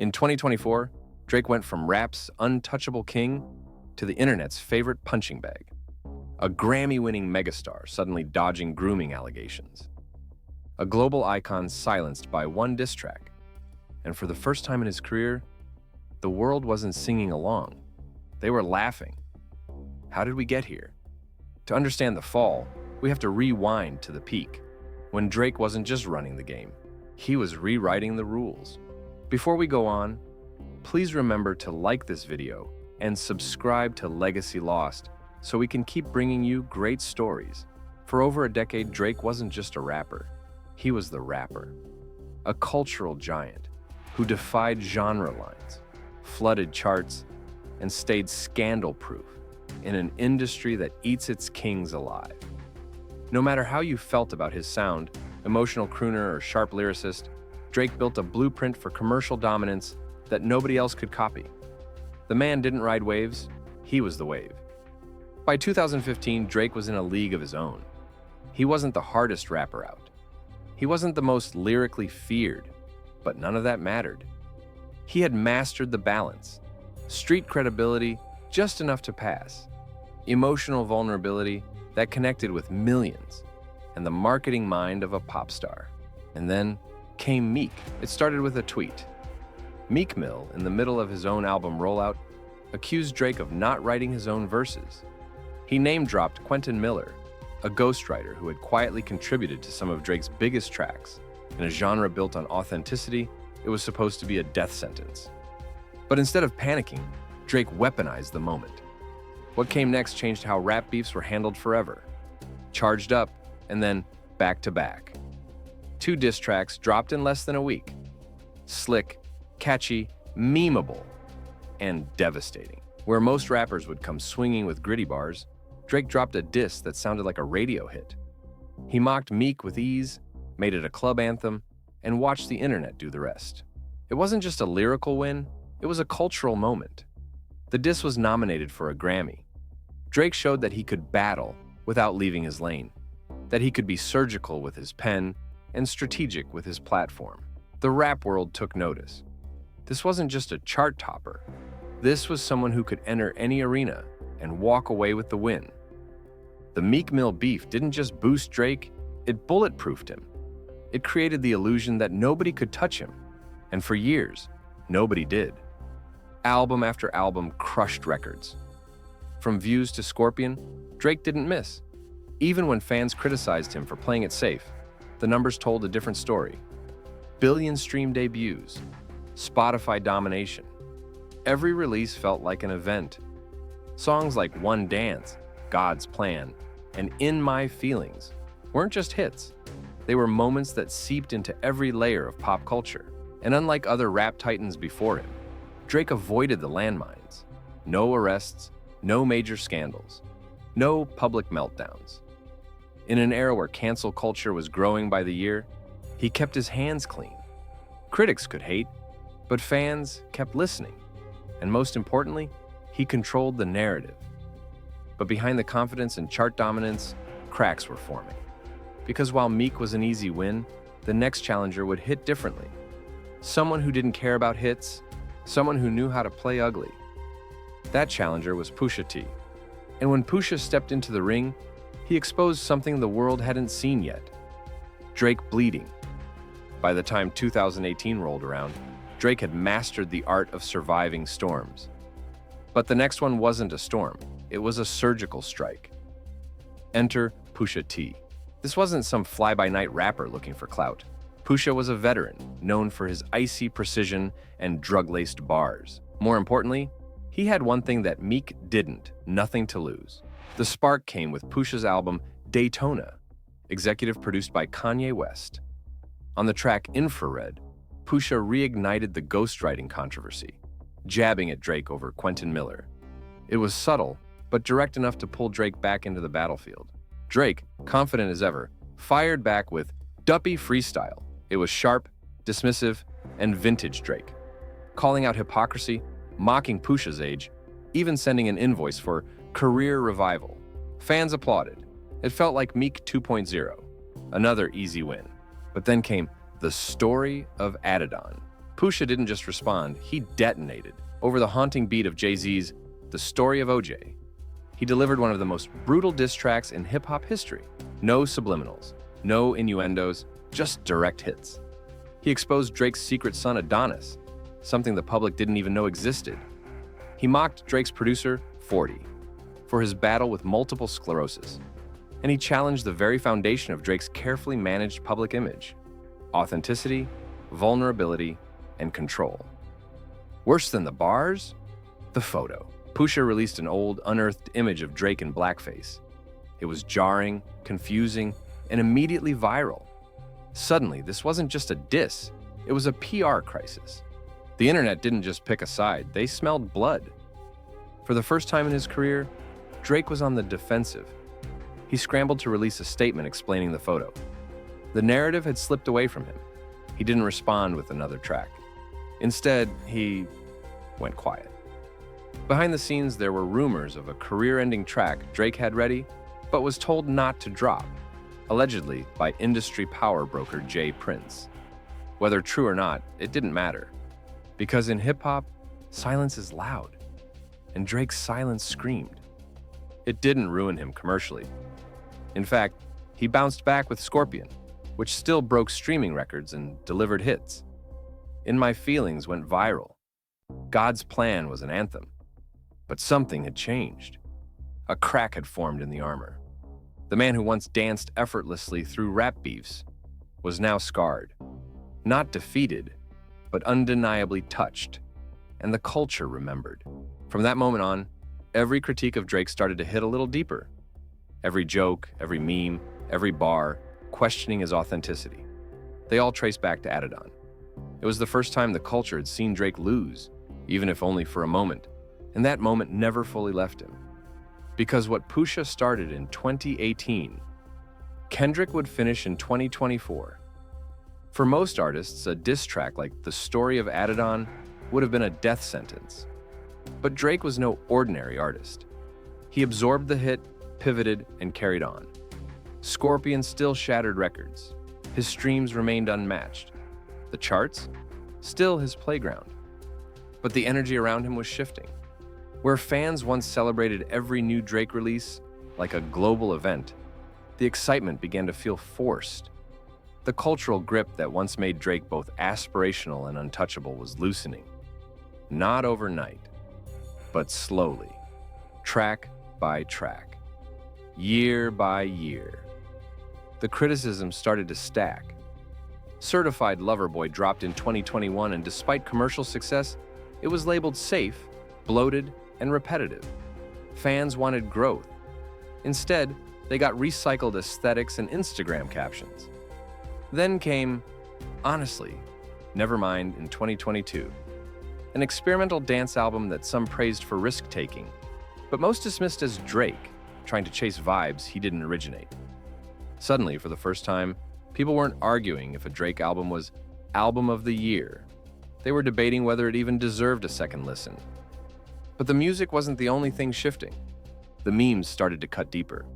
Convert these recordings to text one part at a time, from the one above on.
In 2024, Drake went from rap's untouchable king to the internet's favorite punching bag, a Grammy-winning megastar suddenly dodging grooming allegations, a global icon silenced by one diss track, and for the first time in his career, the world wasn't singing along. They were laughing. How did we get here? To understand the fall, we have to rewind to the peak, when Drake wasn't just running the game, he was rewriting the rules. Before we go on, please remember to like this video and subscribe to Legacy Lost so we can keep bringing you great stories. For over a decade, Drake wasn't just a rapper, he was the rapper. A cultural giant who defied genre lines, flooded charts, and stayed scandal-proof in an industry that eats its kings alive. No matter how you felt about his sound, emotional crooner or sharp lyricist, Drake built a blueprint for commercial dominance that nobody else could copy. The man didn't ride waves, he was the wave. By 2015, Drake was in a league of his own. He wasn't the hardest rapper out. He wasn't the most lyrically feared, but none of that mattered. He had mastered the balance. Street credibility, just enough to pass. Emotional vulnerability that connected with millions. And the marketing mind of a pop star. And then came Meek. It started with a tweet. Meek Mill, in the middle of his own album rollout, accused Drake of not writing his own verses. He name-dropped Quentin Miller, a ghostwriter who had quietly contributed to some of Drake's biggest tracks. In a genre built on authenticity, it was supposed to be a death sentence. But instead of panicking, Drake weaponized the moment. What came next changed how rap beefs were handled forever. Charged up, and then back to back. 2 diss tracks dropped in less than a week. Slick, catchy, memeable, and devastating. Where most rappers would come swinging with gritty bars, Drake dropped a diss that sounded like a radio hit. He mocked Meek with ease, made it a club anthem, and watched the internet do the rest. It wasn't just a lyrical win, it was a cultural moment. The diss was nominated for a Grammy. Drake showed that he could battle without leaving his lane, that he could be surgical with his pen and strategic with his platform. The rap world took notice. This wasn't just a chart topper. This was someone who could enter any arena and walk away with the win. The Meek Mill beef didn't just boost Drake, it bulletproofed him. It created the illusion that nobody could touch him, and for years, nobody did. Album after album crushed records. From Views to Scorpion, Drake didn't miss. Even when fans criticized him for playing it safe, the numbers told a different story. Billion stream debuts, Spotify domination. Every release felt like an event. Songs like One Dance, God's Plan, and In My Feelings weren't just hits. They were moments that seeped into every layer of pop culture. And unlike other rap titans before him, Drake avoided the landmines. No arrests, no major scandals, no public meltdowns. In an era where cancel culture was growing by the year, he kept his hands clean. Critics could hate, but fans kept listening. And most importantly, he controlled the narrative. But behind the confidence and chart dominance, cracks were forming. Because while Meek was an easy win, the next challenger would hit differently. Someone who didn't care about hits, someone who knew how to play ugly. That challenger was Pusha T. And when Pusha stepped into the ring, he exposed something the world hadn't seen yet. Drake bleeding. By the time 2018 rolled around, Drake had mastered the art of surviving storms. But the next one wasn't a storm, it was a surgical strike. Enter Pusha T. This wasn't some fly-by-night rapper looking for clout. Pusha was a veteran, known for his icy precision and drug-laced bars. More importantly, he had one thing that Meek didn't, nothing to lose. The spark came with Pusha's album Daytona, executive produced by Kanye West. On the track Infrared, Pusha reignited the ghostwriting controversy, jabbing at Drake over Quentin Miller. It was subtle, but direct enough to pull Drake back into the battlefield. Drake, confident as ever, fired back with Duppy Freestyle. It was sharp, dismissive, and vintage Drake, calling out hypocrisy, mocking Pusha's age, even sending an invoice for career revival. Fans applauded. It felt like Meek 2.0, another easy win. But then came the story of Adidon. Pusha didn't just respond, he detonated over the haunting beat of Jay-Z's The Story of OJ. He delivered one of the most brutal diss tracks in hip-hop history. No subliminals, no innuendos, just direct hits. He exposed Drake's secret son Adonis, something the public didn't even know existed. He mocked Drake's producer, 40, for his battle with multiple sclerosis. And he challenged the very foundation of Drake's carefully managed public image: authenticity, vulnerability, and control. Worse than the bars? The photo. Pusha released an old, unearthed image of Drake in blackface. It was jarring, confusing, and immediately viral. Suddenly, this wasn't just a diss, it was a PR crisis. The internet didn't just pick a side, they smelled blood. For the first time in his career, Drake was on the defensive. He scrambled to release a statement explaining the photo. The narrative had slipped away from him. He didn't respond with another track. Instead, he went quiet. Behind the scenes, there were rumors of a career-ending track Drake had ready, but was told not to drop, allegedly by industry power broker Jay Prince. Whether true or not, it didn't matter. Because in hip-hop, silence is loud, and Drake's silence screamed. It didn't ruin him commercially. In fact, he bounced back with Scorpion, which still broke streaming records and delivered hits. In My Feelings went viral. God's Plan was an anthem. But something had changed. A crack had formed in the armor. The man who once danced effortlessly through rap beefs was now scarred. Not defeated, but undeniably touched. And the culture remembered. From that moment on, every critique of Drake started to hit a little deeper. Every joke, every meme, every bar, questioning his authenticity. They all traced back to Adidon. It was the first time the culture had seen Drake lose, even if only for a moment, and that moment never fully left him. Because what Pusha started in 2018, Kendrick would finish in 2024. For most artists, a diss track like The Story of Adidon would have been a death sentence. But Drake was no ordinary artist. He absorbed the hit, pivoted, and carried on. Scorpion still shattered records. His streams remained unmatched. The charts? Still his playground. But the energy around him was shifting. Where fans once celebrated every new Drake release like a global event, the excitement began to feel forced. The cultural grip that once made Drake both aspirational and untouchable was loosening. Not overnight, but slowly, track by track, year by year. The criticism started to stack. Certified Lover Boy dropped in 2021, and despite commercial success, it was labeled safe, bloated, and repetitive. Fans wanted growth. Instead, they got recycled aesthetics and Instagram captions. Then came, Honestly, Nevermind in 2022, an experimental dance album that some praised for risk-taking, but most dismissed as Drake trying to chase vibes he didn't originate. Suddenly, for the first time, people weren't arguing if a Drake album was Album of the Year. They were debating whether it even deserved a second listen. But the music wasn't the only thing shifting. The memes started to cut deeper.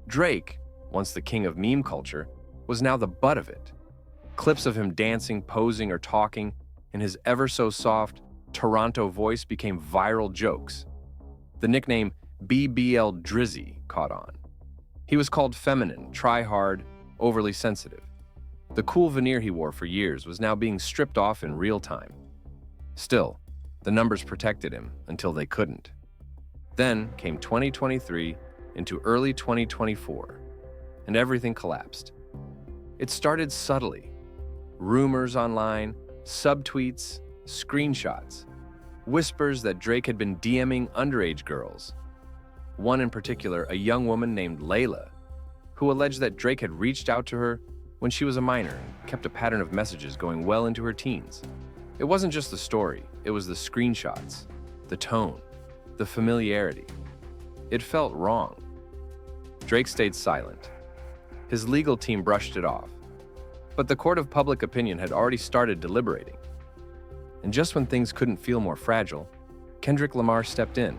Drake, once the king of meme culture, was now the butt of it. Clips of him dancing, posing, or talking, and his ever-so-soft Toronto voice became viral jokes. The nickname BBL Drizzy caught on. He was called feminine, try-hard, overly sensitive. The cool veneer he wore for years was now being stripped off in real time. Still, the numbers protected him until they couldn't. Then came 2023 into early 2024, and everything collapsed. It started subtly. Rumors online, subtweets, screenshots, whispers that Drake had been DMing underage girls. One in particular, a young woman named Layla, who alleged that Drake had reached out to her when she was a minor and kept a pattern of messages going well into her teens. It wasn't just the story, it was the screenshots, the tone, the familiarity. It felt wrong. Drake stayed silent. His legal team brushed it off. But the court of public opinion had already started deliberating. And just when things couldn't feel more fragile, Kendrick Lamar stepped in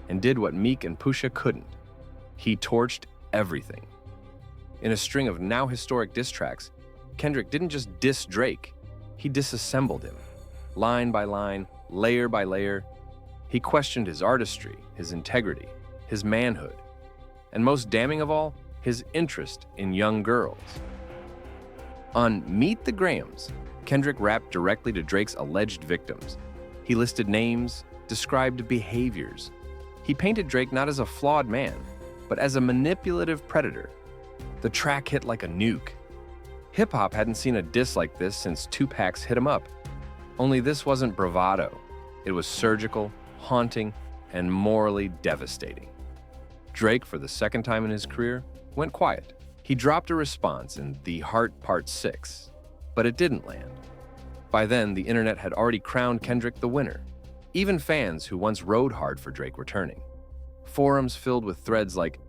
and did what Meek and Pusha couldn't. He torched everything. In a string of now historic diss tracks, Kendrick didn't just diss Drake, he disassembled him. line by line, layer by layer. He questioned his artistry, his integrity, his manhood, and most damning of all, his interest in young girls. On Meet the Grahams, Kendrick rapped directly to Drake's alleged victims. He listed names, described behaviors. He painted Drake not as a flawed man, but as a manipulative predator. The track hit like a nuke. Hip-hop hadn't seen a diss like this since Tupac's Hit 'Em Up. Only this wasn't bravado. It was surgical, haunting, and morally devastating. Drake, for the second time in his career, went quiet. He dropped a response in The Heart Part 6, but it didn't land. By then, the internet had already crowned Kendrick the winner. Even fans who once rode hard for Drake returning. Forums filled with threads like,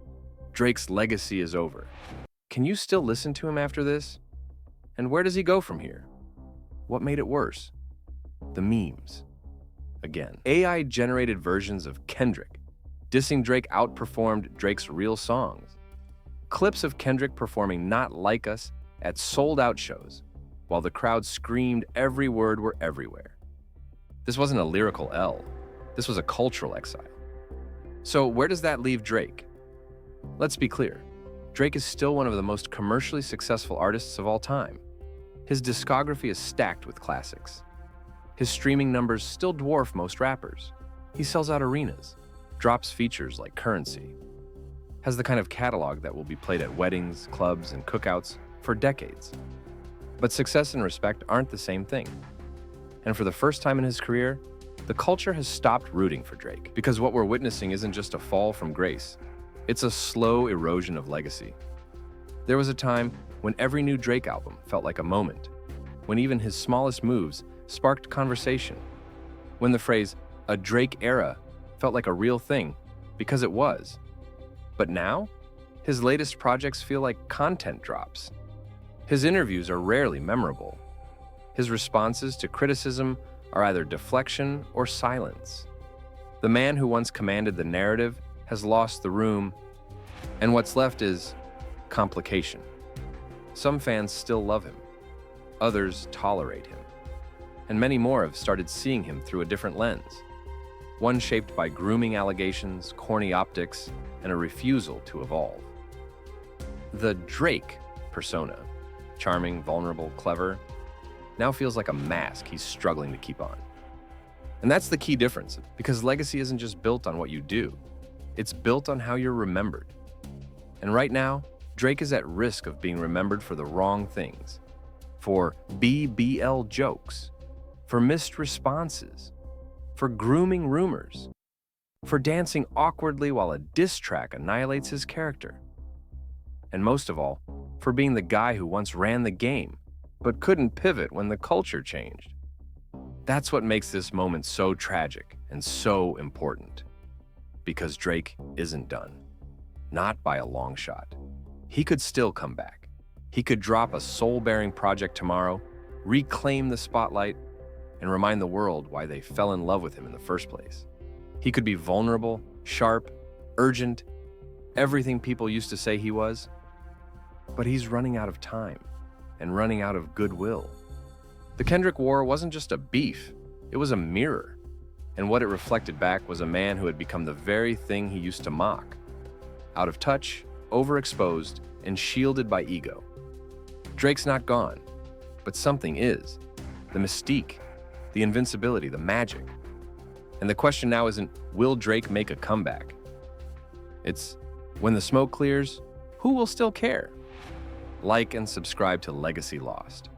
"Drake's legacy is over. Can you still listen to him after this? And where does he go from here?" What made it worse? The memes. Again, AI-generated versions of Kendrick dissing Drake outperformed Drake's real songs. Clips of Kendrick performing Not Like Us at sold-out shows, while the crowd screamed every word were everywhere. This wasn't a lyrical L. This was a cultural exile. So where does that leave Drake? Let's be clear. Drake is still one of the most commercially successful artists of all time. His discography is stacked with classics. His streaming numbers still dwarf most rappers. He sells out arenas, drops features like Currency, has the kind of catalog that will be played at weddings, clubs, and cookouts for decades. But success and respect aren't the same thing. And for the first time in his career, the culture has stopped rooting for Drake, because what we're witnessing isn't just a fall from grace. It's a slow erosion of legacy. There was a time when every new Drake album felt like a moment, when even his smallest moves sparked conversation, when the phrase, "a Drake era," felt like a real thing, because it was. But now, his latest projects feel like content drops. His interviews are rarely memorable. His responses to criticism are either deflection or silence. The man who once commanded the narrative has lost the room, and what's left is complication. Some fans still love him, others tolerate him, and many more have started seeing him through a different lens, one shaped by grooming allegations, corny optics, and a refusal to evolve. The Drake persona, charming, vulnerable, clever, now feels like a mask he's struggling to keep on. And that's the key difference, because legacy isn't just built on what you do, it's built on how you're remembered. And right now, Drake is at risk of being remembered for the wrong things, for BBL jokes, for missed responses, for grooming rumors, for dancing awkwardly while a diss track annihilates his character. And most of all, for being the guy who once ran the game, but couldn't pivot when the culture changed. That's what makes this moment so tragic and so important. Because Drake isn't done. Not by a long shot. He could still come back. He could drop a soul-bearing project tomorrow, reclaim the spotlight, and remind the world why they fell in love with him in the first place. He could be vulnerable, sharp, urgent, everything people used to say he was. But he's running out of time and running out of goodwill. The Kendrick War wasn't just a beef, it was a mirror. And what it reflected back was a man who had become the very thing he used to mock. Out of touch, overexposed, and shielded by ego. Drake's not gone, but something is. The mystique, the invincibility, the magic. And the question now isn't, will Drake make a comeback? It's, when the smoke clears, who will still care? Like and subscribe to Legacy Lost.